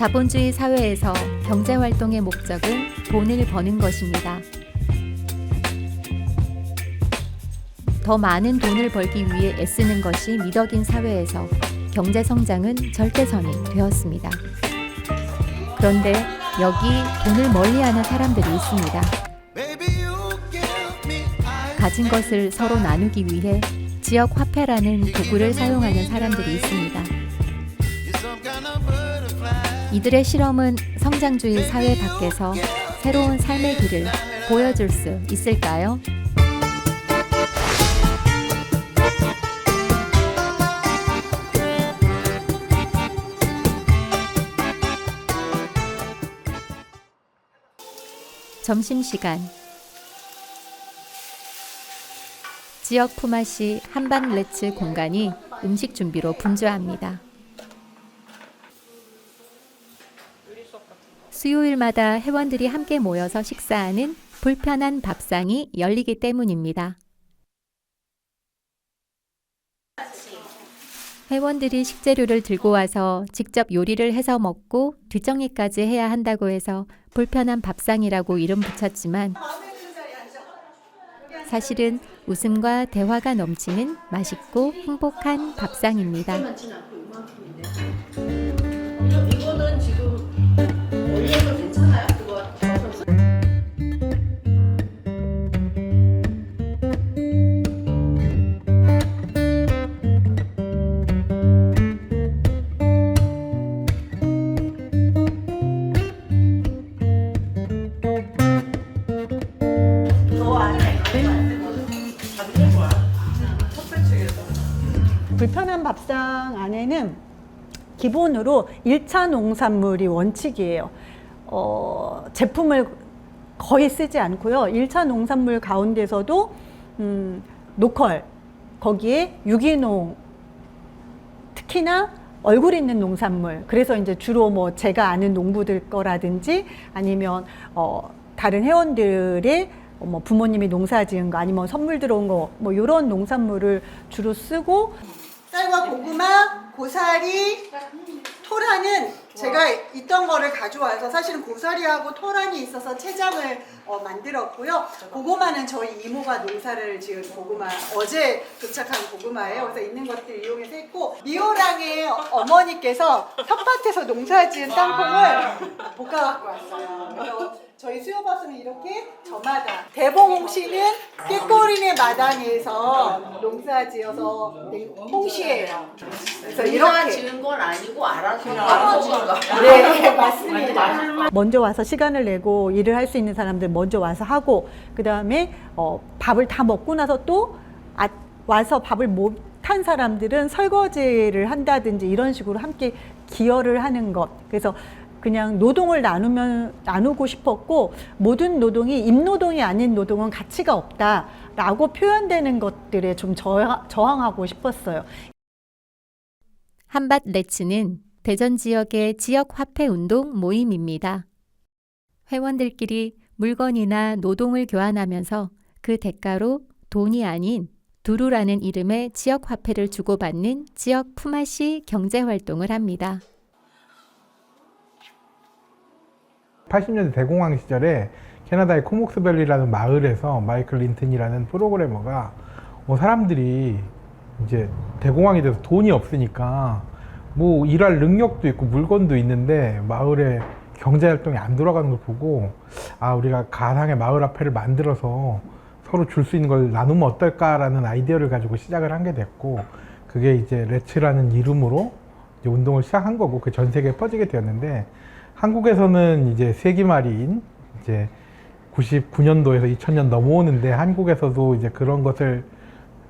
자본주의 사회에서 경제활동의 목적은 돈을 버는 것입니다. 더 많은 돈을 벌기 위해 애쓰는 것이 미덕인 사회에서 경제성장은 절대선이 되었습니다. 그런데 여기 돈을 멀리하는 사람들이 있습니다. 가진 것을 서로 나누기 위해 지역 화폐라는 도구를 사용하는 사람들이 있습니다. 이들의 실험은 성장주의 사회 밖에서 새로운 삶의 길을 보여줄 수 있을까요? 점심시간 지역 품앗이 한밭레츠 공간이 음식 준비로 분주합니다. 수요일마다 회원들이 함께 모여서 식사하는 불편한 밥상이 열리기 때문입니다. 회원들이 식재료를 들고 와서 직접 요리를 해서 먹고 뒷정리까지 해야 한다고 해서 불편한 밥상이라고 이름 붙였지만 사실은 웃음과 대화가 넘치는 맛있고 행복한 밥상입니다. 이거는 지금 올려도 괜찮아요. 그거 불편한 밥상 안에는 기본으로 1차 농산물이 원칙이에요. 제품을 거의 쓰지 않고요. 1차 농산물 가운데서도 노컬, 거기에 유기농, 특히나 얼굴 있는 농산물. 그래서 이제 주로 뭐 제가 아는 농부들 거라든지 아니면 다른 회원들의 뭐 부모님이 농사 지은 거 아니면 선물 들어온 거 뭐 이런 농산물을 주로 쓰고, 쌀과 고구마, 고사리, 토란은 제가 있던 거를 가져와서 사실은 고사리하고 토란이 있어서 채장을 만들었고요. 고구마는 저희 이모가 농사를 지은 고구마, 어제 도착한 고구마예요. 그래서 있는 것들 이용해서 했고, 미호랑의 어머니께서 텃밭에서 농사 지은 땅콩을 볶아갖고 왔어요. 그래서 저희 수요밭은 이렇게 저마다, 대봉 홍시는 꾀꼬리네 마당에서 농사지어서 낸 홍시예요. 그래서 이렇게 지은 건 아니고 알아서 지은 거. 네, 맞습니다. 먼저 와서 시간을 내고 일을 할 수 있는 사람들 먼저 와서 하고, 그 다음에 밥을 다 먹고 나서 또 와서 밥을 못 한 사람들은 설거지를 한다든지 이런 식으로 함께 기여를 하는 것. 그래서 그냥 노동을 나누고 싶었고, 모든 노동이 임노동이 아닌 노동은 가치가 없다라고 표현되는 것들에 좀 저항하고 싶었어요. 한밭레츠는 대전 지역의 지역 화폐 운동 모임입니다. 회원들끼리 물건이나 노동을 교환하면서 그 대가로 돈이 아닌 두루라는 이름의 지역 화폐를 주고받는 지역 품앗이 경제활동을 합니다. 80년대 대공황 시절에 캐나다의 코목스밸리라는 마을에서 마이클 린튼이라는 프로그래머가 사람들이 이제 대공황이 돼서 돈이 없으니까 뭐 일할 능력도 있고 물건도 있는데 마을에 경제활동이 안 돌아가는 걸 보고, 우리가 가상의 마을 화폐를 만들어서 서로 줄 수 있는 걸 나누면 어떨까라는 아이디어를 가지고 시작을 한 게 됐고, 그게 이제 레츠라는 이름으로 이제 운동을 시작한 거고, 그 전 세계에 퍼지게 되었는데, 한국에서는 이제 세기말인 이제 99년도에서 2000년 넘어오는데, 한국에서도 이제 그런 것을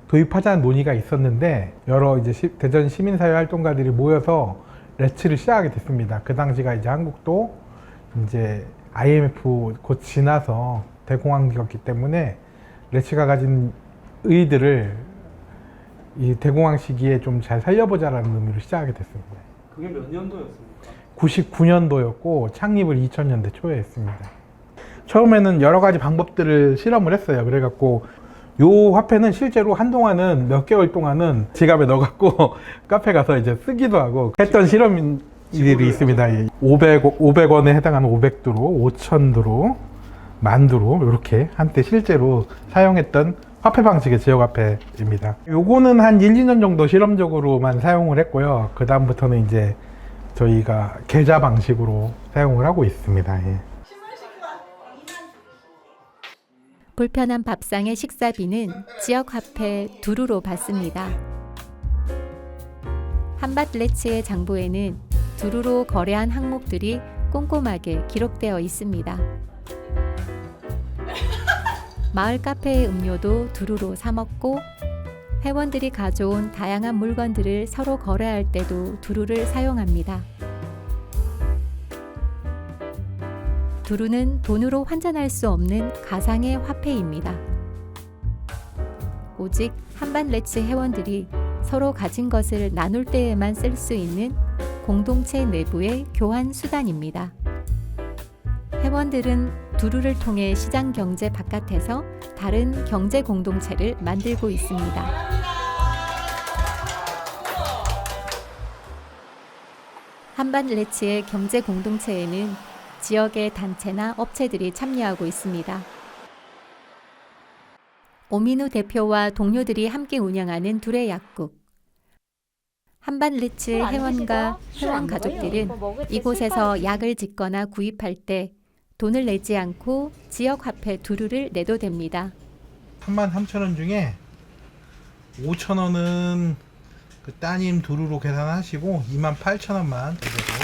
도입하자는 논의가 있었는데, 여러 이제 대전 시민사회 활동가들이 모여서 레츠를 시작하게 됐습니다. 그 당시가 이제 한국도 이제 IMF 곧 지나서 대공황기였기 때문에 레츠가 가진 의의들을 이 대공황 시기에 좀 잘 살려보자라는 의미로 시작하게 됐습니다. 그게 몇 년도였습니까? 99년도였고 창립을 2000년대 초에 했습니다. 처음에는 여러 가지 방법들을 실험을 했어요. 그래갖고 요 화폐는 실제로 한동안은 몇 개월 동안은 지갑에 넣어갖고 카페 가서 이제 쓰기도 하고 했던 실험이 일이 있습니다. 500원에 해당하는 500두루, 5,000두루, 10,000두루 이렇게 한때 실제로 사용했던 화폐 방식의 지역화폐입니다. 요거는 한 1, 2년 정도 실험적으로만 사용을 했고요. 그 다음부터는 이제 저희가 계좌 방식으로 사용을 하고 있습니다. 예. 불편한 밥상의 식사비는 지역 화폐 두루로 받습니다. 한밭레츠의 장부에는 두루로 거래한 항목들이 꼼꼼하게 기록되어 있습니다. 마을 카페의 음료도 두루로 사 먹고 회원들이 가져온 다양한 물건들을 서로 거래할 때도 두루를 사용합니다. 두루는 돈으로 환전할 수 없는 가상의 화폐입니다. 오직 한밭레츠 회원들이 서로 가진 것을 나눌 때에만 쓸 수 있는 공동체 내부의 교환 수단입니다. 회원들은 두루를 통해 시장 경제 바깥에서 다른 경제 공동체를 만들고 있습니다. 한밭레츠의 경제 공동체에는 지역의 단체나 업체들이 참여하고 있습니다. 오민우 대표와 동료들이 함께 운영하는 두레 약국. 한밭레츠 회원과 회원 가족들은 이곳에서 약을 짓거나 구입할 때 돈을 내지 않고 지역 화폐 두루를 내도 됩니다. 33,000원 중에 5,000원은 그 따님 두루로 계산하시고 28,000원만 그대로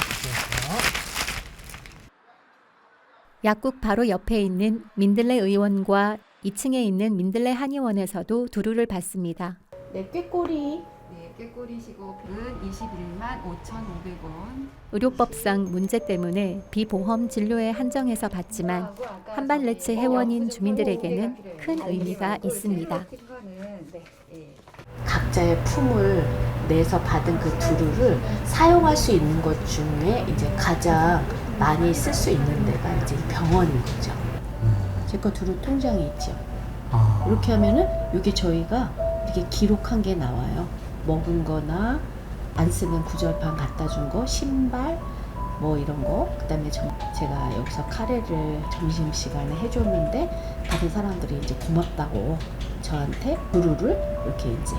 약국 바로 옆에 있는 민들레 의원과 2층에 있는 민들레 한의원에서도 두루를 받습니다. 네, 꾀꼬리. 네, 꾀꼬리시고 은 21만 5,500원. 의료법상 문제 때문에 비보험 진료에 한정해서 받지만 한밭레츠 회원인 주민들에게는 큰 의미가 있습니다. 각자의 품을 내서 받은 그 두루를 사용할 수 있는 것 중에 이제 가장 많이 쓸 수 있는 데가 이제 병원인 거죠. 제 거 두루 통장이 있죠. 이렇게 하면은 이게 저희가 이렇게 기록한 게 나와요. 먹은 거나 안 쓰면 구절판 갖다 준 거, 신발 뭐 이런 거. 그다음에 제가 여기서 카레를 점심시간에 해줬는데 다른 사람들이 이제 고맙다고 저한테 두루를 이렇게 이제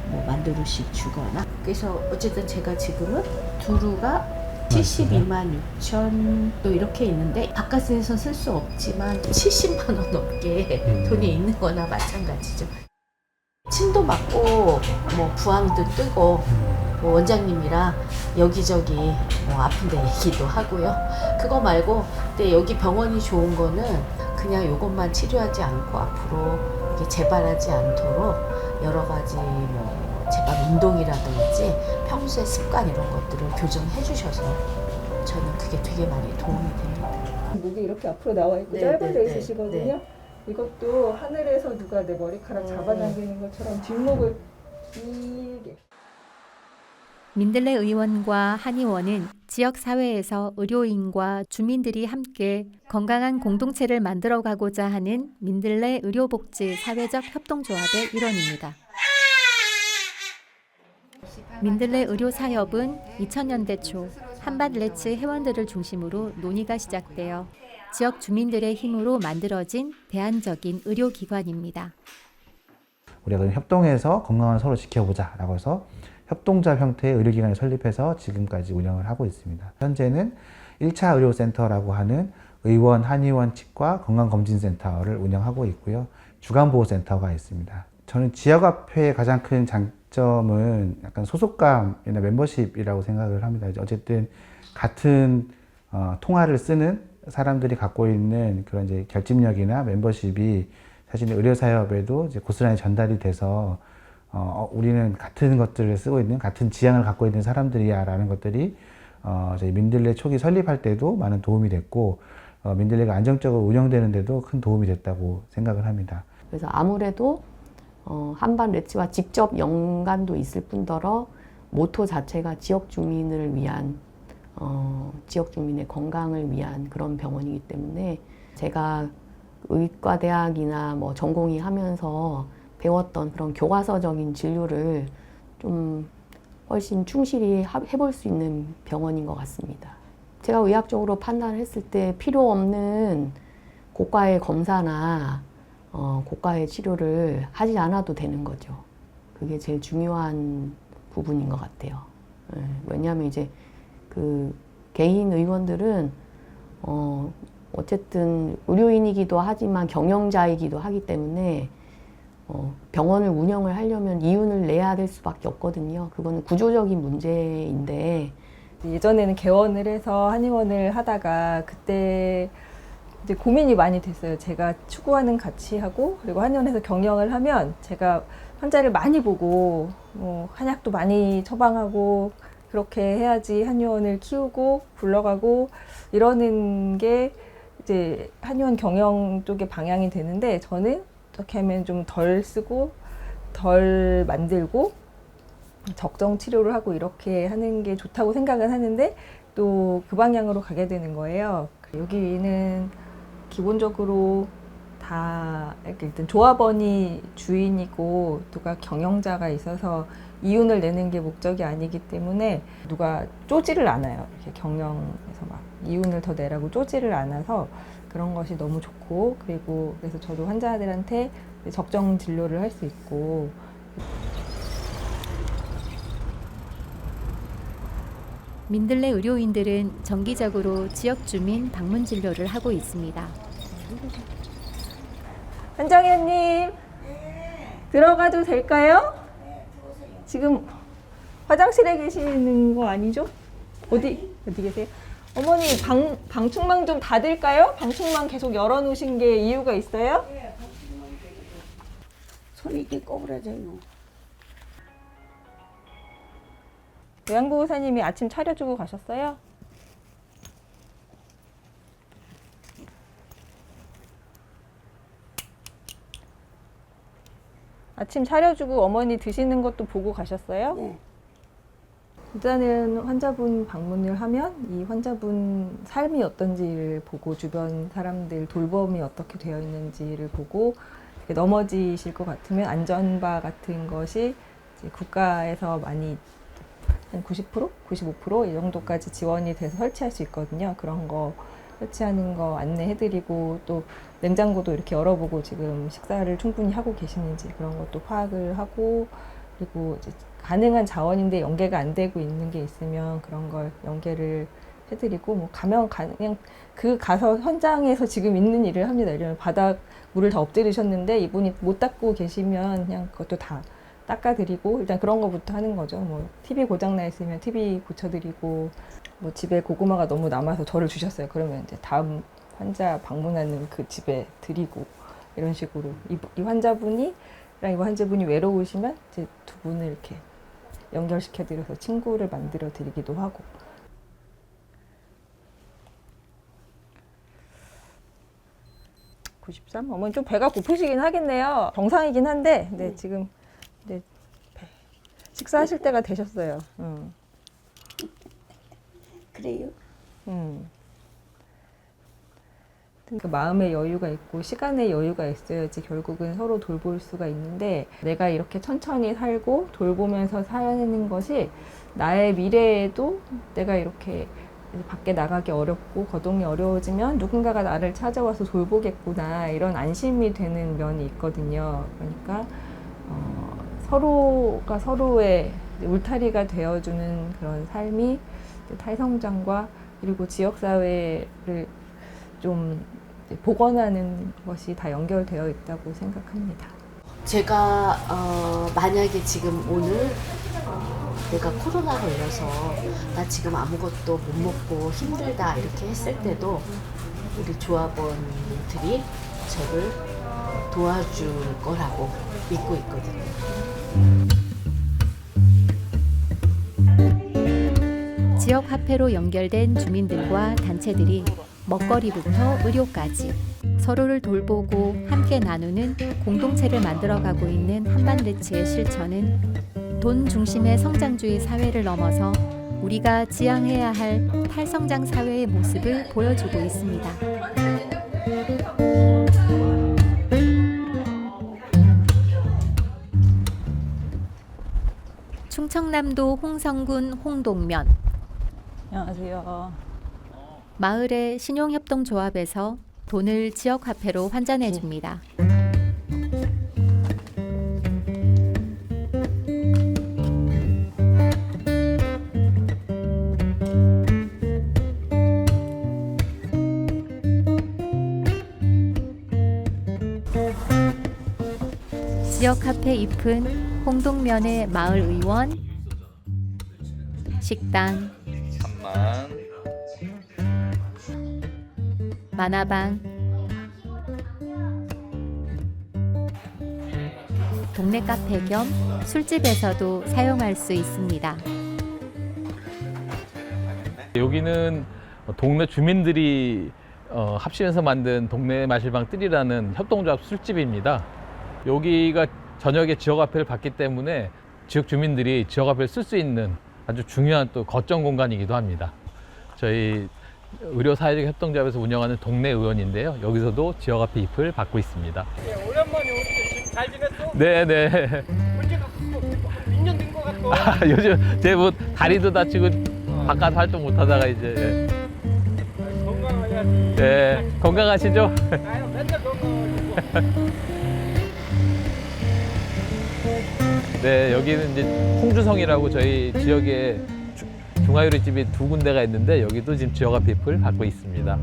뭐 만두루씩 주거나. 그래서 어쨌든 제가 지금은 두루가 72만 6천 또 이렇게 있는데 바깥에서 쓸 수 없지만 70만 원 넘게 돈이 있는 거나 마찬가지죠. 침도 맞고 뭐 부항도 뜨고 뭐 원장님이랑 여기저기 뭐 아픈 데 얘기도 하고요. 그거 말고 근데 여기 병원이 좋은 거는 그냥 이것만 치료하지 않고 앞으로 이게 재발하지 않도록 여러 가지 뭐 재발 운동이라든지 평소의 습관 이런 것들을 교정해 주셔서 저는 그게 되게 많이 도움이 됩니다. 목이 이렇게 앞으로 나와 있고 네, 짧아져 네, 있으시거든요. 네. 이것도 하늘에서 누가 내 머리카락 잡아당기는 것처럼 뒷목을 길게. 민들레 의원과 한의원은 지역 사회에서 의료인과 주민들이 함께 건강한 공동체를 만들어가고자 하는 민들레 의료복지 사회적 협동조합의 일원입니다. 민들레 의료사협은 2000년대 초 한밭레츠 회원들을 중심으로 논의가 시작되어 지역 주민들의 힘으로 만들어진 대안적인 의료기관입니다. 우리가 협동해서 건강을 서로 지켜보자 라고 해서 협동조합 형태의 의료기관을 설립해서 지금까지 운영을 하고 있습니다. 현재는 1차 의료센터라고 하는 의원, 한의원, 치과, 건강검진센터를 운영하고 있고요. 주간보호센터가 있습니다. 저는 지역화폐의 가장 큰 장점은 약간 소속감이나 멤버십이라고 생각을 합니다. 어쨌든 같은 통화를 쓰는 사람들이 갖고 있는 그런 이제 결집력이나 멤버십이 사실 의료사협에도 이제 고스란히 전달이 돼서 우리는 같은 것들을 쓰고 있는 같은 지향을 갖고 있는 사람들이야 라는 것들이 저희 민들레 초기 설립할 때도 많은 도움이 됐고 민들레가 안정적으로 운영되는 데도 큰 도움이 됐다고 생각을 합니다. 그래서 아무래도 한밭레츠와 직접 연관도 있을 뿐더러 모토 자체가 지역 주민을 위한 지역 주민의 건강을 위한 그런 병원이기 때문에 제가 의과대학이나 뭐 전공의 하면서 배웠던 그런 교과서적인 진료를 좀 훨씬 충실히 해볼 수 있는 병원인 것 같습니다. 제가 의학적으로 판단을 했을 때 필요 없는 고가의 검사나 고가의 치료를 하지 않아도 되는 거죠. 그게 제일 중요한 부분인 것 같아요. 왜냐하면 이제 그 개인 의원들은 어쨌든 의료인이기도 하지만 경영자이기도 하기 때문에 병원을 운영을 하려면 이윤을 내야 될 수밖에 없거든요. 그거는 구조적인 문제인데 예전에는 개원을 해서 한의원을 하다가 그때 이제 고민이 많이 됐어요. 제가 추구하는 가치하고 그리고 한의원에서 경영을 하면 제가 환자를 많이 보고 한약도 많이 처방하고 그렇게 해야지 한의원을 키우고 굴러가고 이러는 게 이제 한의원 경영 쪽의 방향이 되는데 저는 어떻게 하면 좀 덜 쓰고 덜 만들고 적정 치료를 하고 이렇게 하는 게 좋다고 생각은 하는데 또 그 방향으로 가게 되는 거예요. 여기는 기본적으로 다 일단 조합원이 주인이고 누가 경영자가 있어서 이윤을 내는 게 목적이 아니기 때문에 누가 쪼지를 않아요. 이렇게 경영에서 막 이윤을 더 내라고 쪼지를 않아서 그런 것이 너무 좋고 그리고 그래서 저도 환자들한테 적정 진료를 할 수 있고 민들레 의료인들은 정기적으로 지역 주민 방문 진료를 하고 있습니다. 한정현님 들어가도 될까요? 지금 화장실에 계시는 거 아니죠? 어디 계세요? 어머니 방충망 좀 닫을까요? 방충망 계속 열어놓으신 게 이유가 있어요? 손이 이렇게 꼬부라져요. 요양보호사님이 아침 차려주고 가셨어요? 아침 차려주고 어머니 드시는 것도 보고 가셨어요? 네. 일단은 환자분 방문을 하면 이 환자분 삶이 어떤지를 보고 주변 사람들 돌봄이 어떻게 되어 있는지를 보고 넘어지실 것 같으면 안전바 같은 것이 이제 국가에서 많이 한 90%? 95%? 이 정도까지 지원이 돼서 설치할 수 있거든요. 그런 거 설치하는 거 안내해드리고 또 냉장고도 이렇게 열어보고 지금 식사를 충분히 하고 계시는지 그런 것도 파악을 하고 그리고 이제 가능한 자원인데 연계가 안 되고 있는 게 있으면 그런 걸 연계를 해드리고 뭐 가면 그냥 그 가서 현장에서 지금 있는 일을 합니다. 이러면 바닥 물을 다 엎드리셨는데 이분이 못 닦고 계시면 그냥 그것도 다 닦아드리고 일단 그런 거부터 하는 거죠. 뭐 TV 고장 나 있으면 TV 고쳐드리고 뭐 집에 고구마가 너무 남아서 저를 주셨어요. 그러면 이제 다음 환자 방문하는 그 집에 드리고 이런 식으로 이 환자분이 외로우시면 이제 두 분을 이렇게 연결시켜드려서 친구를 만들어 드리기도 하고. 어머니 좀 배가 고프시긴 하겠네요. 정상이긴 한데, 네, 지금 네, 식사하실 때가 되셨어요. 그래요? 그 마음의 여유가 있고 시간의 여유가 있어야지 결국은 서로 돌볼 수가 있는데 내가 이렇게 천천히 살고 돌보면서 사는 것이 나의 미래에도 내가 이렇게 밖에 나가기 어렵고 거동이 어려워지면 누군가가 나를 찾아와서 돌보겠구나 이런 안심이 되는 면이 있거든요. 그러니까 서로가 서로의 울타리가 되어주는 그런 삶이 탈성장과 그리고 지역사회를 좀 복원하는 것이 다 연결되어 있다고 생각합니다. 제가 만약에 지금 오늘 내가 코로나 걸려서 나 지금 아무것도 못 먹고 힘들다 이렇게 했을 때도 우리 조합원들이 저를 도와줄 거라고 믿고 있거든요. 지역 화폐로 연결된 주민들과 단체들이 먹거리부터 의료까지 서로를 돌보고 함께 나누는 공동체를 만들어가고 있는 한반레츠의 실천은 돈 중심의 성장주의 사회를 넘어서 우리가 지향해야 할 탈성장 사회의 모습을 보여주고 있습니다. 충청남도 홍성군 홍동면. 안녕하세요. 마을의 신용협동조합에서 돈을 지역화폐로 환전해 줍니다. 지역화폐 잎은 홍동면의 마을의원, 식당, 3만 만화방, 동네 카페 겸 술집에서도 사용할 수 있습니다. 여기는 동네 주민들이 합심해서 만든 동네 마실방 뜰이라는 협동조합 술집입니다. 여기가 저녁에 지역화폐를 받기 때문에 지역 주민들이 지역화폐를 쓸 수 있는 아주 중요한 또 거점 공간이기도 합니다. 저희 의료사회적 협동조합에서 운영하는 동네 의원인데요. 여기서도 지역화폐 잎을 받고 있습니다. 오랜만에 오는데 지금 잘 지냈어? 네네. 언제가 2년 된 것 같고. 요즘 제 뭐 다리도 다치고 바깥 활동 못하다가 이제 건강해야지. 네 건강하시죠? 나야 맨날 건강하고. 네, 여기는 이제 홍주성이라고 저희 지역에 중화요리집이 2군데가 있는데 여기도 지금 지역화폐 잎을 받고 있습니다.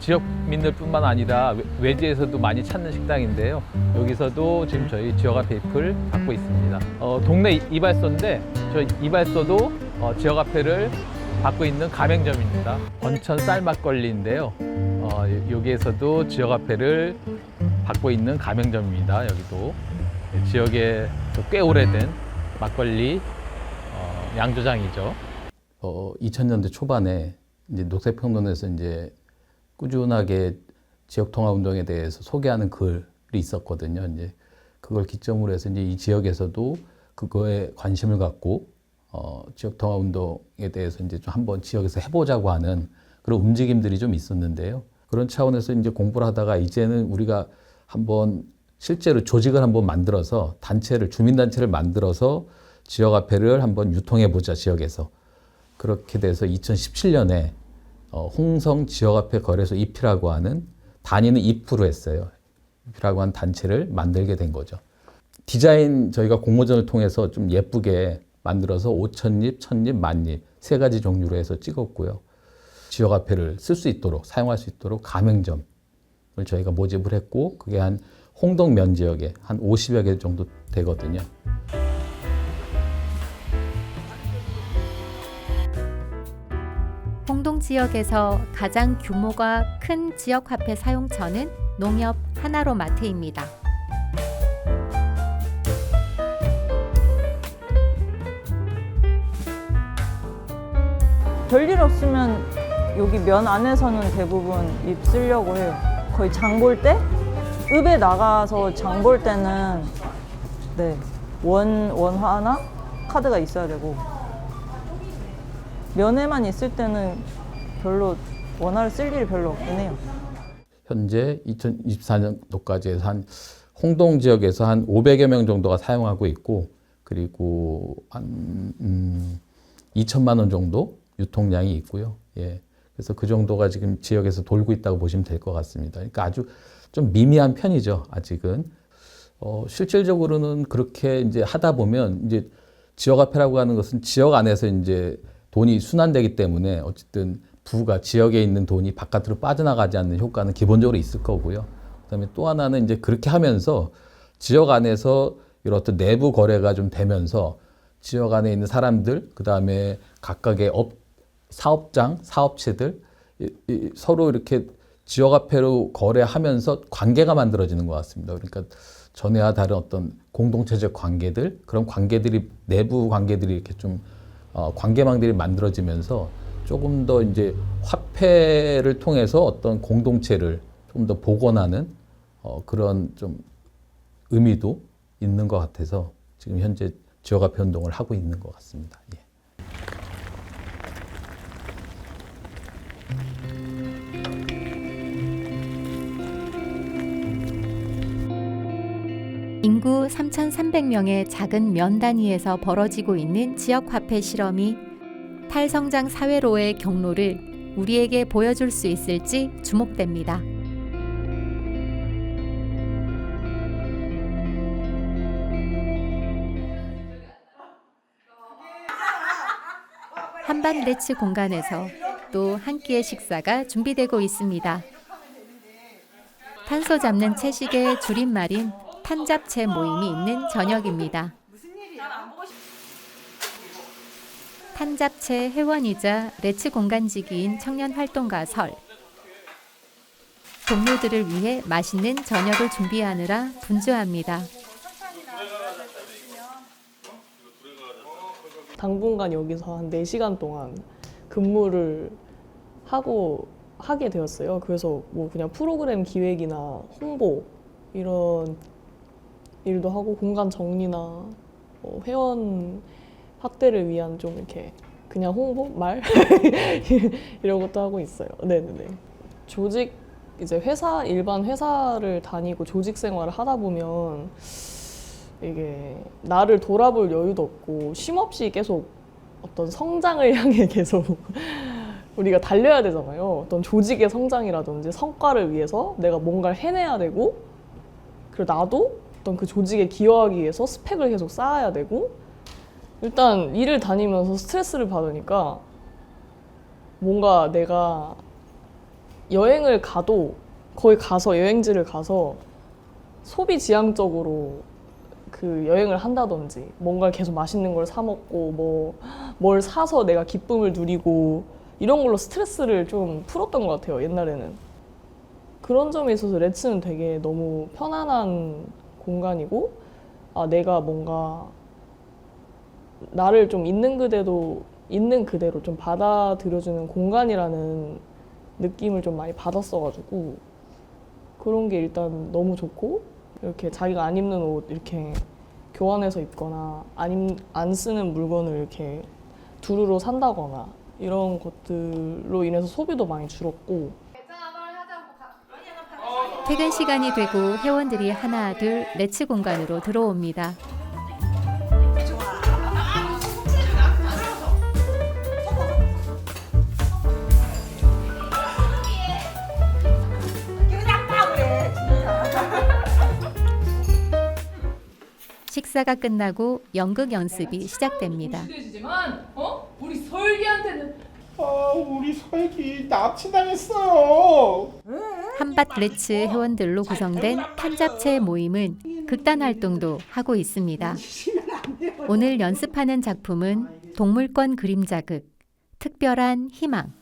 지역민들뿐만 아니라 외지에서도 많이 찾는 식당인데요. 여기서도 지금 저희 지역화폐 잎을 받고 있습니다. 동네 이발소인데 저희 이발소도 지역화폐를 받고 있는 가맹점입니다. 권천 쌀막걸리인데요. 여기에서도 지역화폐를 받고 있는 가맹점입니다. 여기도 지역에 꽤 오래된 막걸리 양조장이죠. 2000년대 초반에 이제 녹색평론에서 이제 꾸준하게 지역 통합 운동에 대해서 소개하는 글이 있었거든요. 이제 그걸 기점으로 해서 이제 이 지역에서도 그거에 관심을 갖고 지역 통합 운동에 대해서 이제 좀 한번 지역에서 해보자고 하는 그런 움직임들이 좀 있었는데요. 그런 차원에서 이제 공부를 하다가 이제는 우리가 한번 실제로 조직을 한번 만들어서 주민단체를 만들어서 지역화폐를 한번 유통해보자, 지역에서. 그렇게 돼서 2017년에 홍성 지역화폐 거래소 잎이라고 하는, 단위는 잎으로 했어요. 잎이라고 하는 단체를 만들게 된 거죠. 디자인 저희가 공모전을 통해서 좀 예쁘게 만들어서 5,000잎, 1,000잎, 10,000잎 3가지 종류로 해서 찍었고요. 지역화폐를 쓸 수 있도록, 사용할 수 있도록 가맹점을 저희가 모집을 했고, 그게 한 홍동면 지역에 한 50여 개 정도 되거든요. 홍동 지역에서 가장 규모가 큰 지역화폐 사용처는 농협 하나로 마트입니다. 별일 없으면 여기 면 안에서는 대부분 잎 쓰려고 해요. 거의 장 볼 때? 읍에 나가서 장 볼 때는 네, 원화나 카드가 있어야 되고, 면에만 있을 때는 별로 원화를 쓸 일이 별로 없긴 해요. 현재 2024년도까지 해서 한 홍동 지역에서 한 500여 명 정도가 사용하고 있고, 그리고 한 2천만 원 정도 유통량이 있고요. 예. 그래서 그 정도가 지금 지역에서 돌고 있다고 보시면 될 것 같습니다. 그러니까 아주 좀 미미한 편이죠, 아직은. 실질적으로는 그렇게 이제 하다 보면 이제 지역화폐라고 하는 것은 지역 안에서 이제 돈이 순환되기 때문에 어쨌든 지역에 있는 돈이 바깥으로 빠져나가지 않는 효과는 기본적으로 있을 거고요. 그다음에 또 하나는 이제 그렇게 하면서 지역 안에서 이런 어떤 내부 거래가 좀 되면서 지역 안에 있는 사람들, 그다음에 각각의 사업장, 사업체들 서로 이렇게 지역화폐로 거래하면서 관계가 만들어지는 것 같습니다. 그러니까 전에와 다른 어떤 공동체적 관계들, 그런 관계들이, 내부 관계들이 이렇게 좀 관계망들이 만들어지면서 조금 더 이제 화폐를 통해서 어떤 공동체를 좀 더 복원하는 그런 좀 의미도 있는 것 같아서 지금 현재 지역화폐 운동을 하고 있는 것 같습니다. 예. 인구 3,300명의 작은 면 단위에서 벌어지고 있는 지역 화폐 실험이 탈성장 사회로의 경로를 우리에게 보여줄 수 있을지 주목됩니다. 한반레츠 공간에서 또 한 끼의 식사가 준비되고 있습니다. 탄소 잡는 채식의 줄임말인 탄잡채 모임이 있는 저녁입니다. 탄잡채 회원이자 레츠 공간지기인 청년 활동가 설. 동료들을 위해 맛있는 저녁을 준비하느라 분주합니다. 당분간 여기서 한 4시간 동안 근무를 하게 되었어요. 그래서 뭐 그냥 프로그램 기획이나 홍보 이런 일도 하고 공간 정리나 회원 확대를 위한 좀 이렇게 그냥 홍보? 말? 이런 것도 하고 있어요. 네네네. 조직, 이제 일반 회사를 다니고 조직 생활을 하다 보면 이게 나를 돌아볼 여유도 없고 쉼없이 계속 어떤 성장을 향해 계속 우리가 달려야 되잖아요. 어떤 조직의 성장이라든지 성과를 위해서 내가 뭔가를 해내야 되고, 그리고 나도 어떤 그 조직에 기여하기 위해서 스펙을 계속 쌓아야 되고, 일단 일을 다니면서 스트레스를 받으니까 뭔가 내가 여행을 가도 거기 가서 여행지를 가서 소비 지향적으로 그 여행을 한다든지 뭔가 계속 맛있는 걸 사 먹고 뭘 사서 내가 기쁨을 누리고 이런 걸로 스트레스를 좀 풀었던 것 같아요, 옛날에는. 그런 점에 있어서 레츠는 되게 너무 편안한 공간이고, 내가 뭔가 나를 좀 있는 그대로 좀 받아들여주는 공간이라는 느낌을 좀 많이 받았어가지고 그런 게 일단 너무 좋고, 이렇게 자기가 안 입는 옷 이렇게 교환해서 입거나 안 쓰는 물건을 이렇게 두루로 산다거나 이런 것들로 인해서 소비도 많이 줄었고. 퇴근 시간이 되고 회원들이 하나 둘 레츠 공간으로 들어옵니다. 식사가 끝나고 연극 연습이 시작됩니다. 우리 설기한테는 우리 설기 납치당했어요. 한밭 레츠 회원들로 구성된 탄잡채 모임은 극단 활동도 하고 있습니다. 오늘 연습하는 작품은 동물권 그림자극 특별한 희망.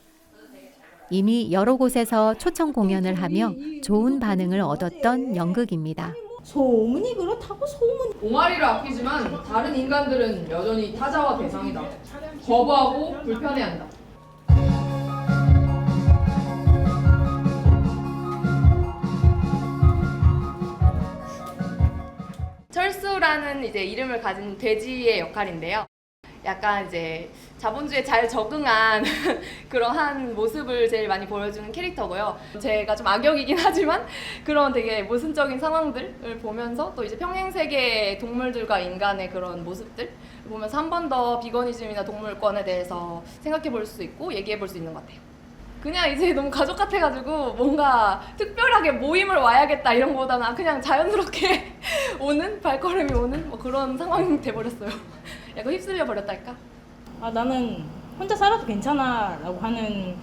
이미 여러 곳에서 초청 공연을 하며 좋은 반응을 얻었던 연극입니다. 소문이 그렇다고 소문. 옹알이를 아끼지만 다른 인간들은 여전히 타자와 대상이다. 거부하고 불편해한다. 철수라는 이제 이름을 가진 돼지의 역할인데요. 약간 이제 자본주의에 잘 적응한 그러한 모습을 제일 많이 보여주는 캐릭터고요. 제가 좀 악역이긴 하지만 그런 되게 모순적인 상황들을 보면서 또 이제 평행세계의 동물들과 인간의 그런 모습들 보면서 한 번 더 비거니즘이나 동물권에 대해서 생각해 볼 수 있고 얘기해 볼 수 있는 것 같아요. 그냥 이제 너무 가족 같아가지고 뭔가 특별하게 모임을 와야겠다 이런 거보다는 그냥 자연스럽게 오는 발걸음이 오는 뭐 그런 상황이 돼버렸어요. 약간 휩쓸려 버렸달까? 나는 혼자 살아도 괜찮아 라고 하는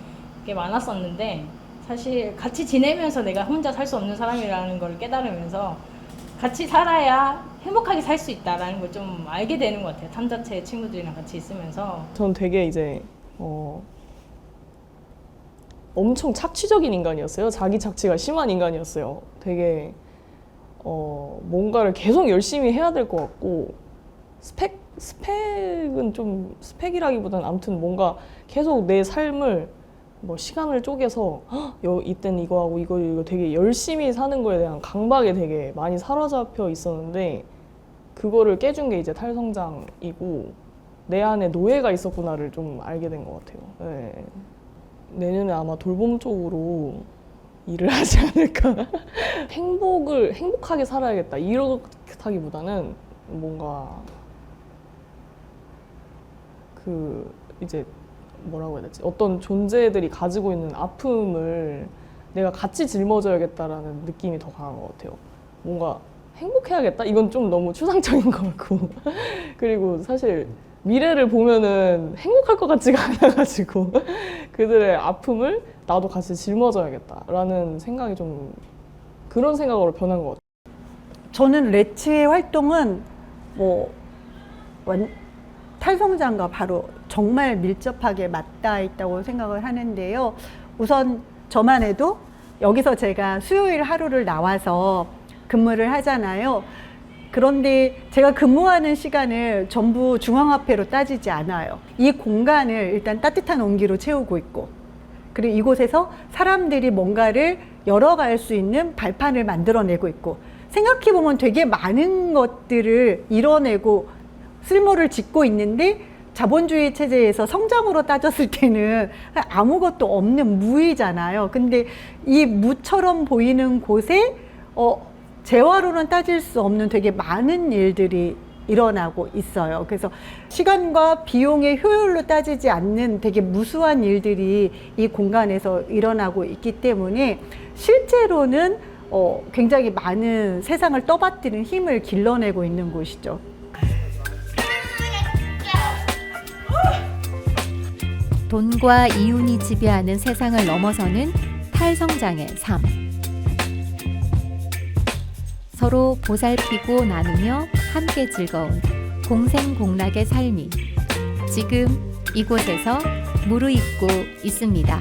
게 많았었는데, 사실 같이 지내면서 내가 혼자 살 수 없는 사람이라는 걸 깨달으면서 같이 살아야 행복하게 살 수 있다라는 걸 좀 알게 되는 것 같아요. 탄잡채 친구들이랑 같이 있으면서. 전 되게 이제 엄청 착취적인 인간이었어요. 자기 착취가 심한 인간이었어요. 되게 뭔가를 계속 열심히 해야 될 것 같고, 스펙은 좀 스펙이라기보다는 아무튼 뭔가 계속 내 삶을 뭐 시간을 쪼개서 이땐 이거 하고 이거 되게 열심히 사는 거에 대한 강박에 되게 많이 사로잡혀 있었는데, 그거를 깨준 게 이제 탈성장이고 내 안에 노예가 있었구나를 좀 알게 된 것 같아요. 네. 내년에 아마 돌봄 쪽으로 일을 하지 않을까. 행복하게 살아야겠다 이렇다기보다는 뭔가 이제 뭐라고 해야 되지? 어떤 존재들이 가지고 있는 아픔을 내가 같이 짊어져야겠다라는 느낌이 더 강한 것 같아요. 뭔가 행복해야겠다? 이건 좀 너무 추상적인 것 같고. 그리고 사실 미래를 보면은 행복할 것 같지가 않아가지고 그들의 아픔을 나도 같이 짊어져야겠다라는 생각이 좀 그런 생각으로 변한 것 같아요. 저는 레츠의 활동은 탈성장과 바로 정말 밀접하게 맞닿아 있다고 생각을 하는데요. 우선 저만 해도 여기서 제가 수요일 하루를 나와서 근무를 하잖아요. 그런데 제가 근무하는 시간을 전부 중앙화폐로 따지지 않아요. 이 공간을 일단 따뜻한 온기로 채우고 있고, 그리고 이곳에서 사람들이 뭔가를 열어갈 수 있는 발판을 만들어내고 있고, 생각해보면 되게 많은 것들을 이뤄내고 쓸모를 짓고 있는데, 자본주의 체제에서 성장으로 따졌을 때는 아무것도 없는 무이잖아요. 근데 이 무처럼 보이는 곳에 재화로는 따질 수 없는 되게 많은 일들이 일어나고 있어요. 그래서 시간과 비용의 효율로 따지지 않는 되게 무수한 일들이 이 공간에서 일어나고 있기 때문에 실제로는 굉장히 많은 세상을 떠받드는 힘을 길러내고 있는 곳이죠. 돈과 이윤이 지배하는 세상을 넘어서는 탈성장의 삶. 서로 보살피고 나누며 함께 즐거운 공생공락의 삶이 지금 이곳에서 무르익고 있습니다.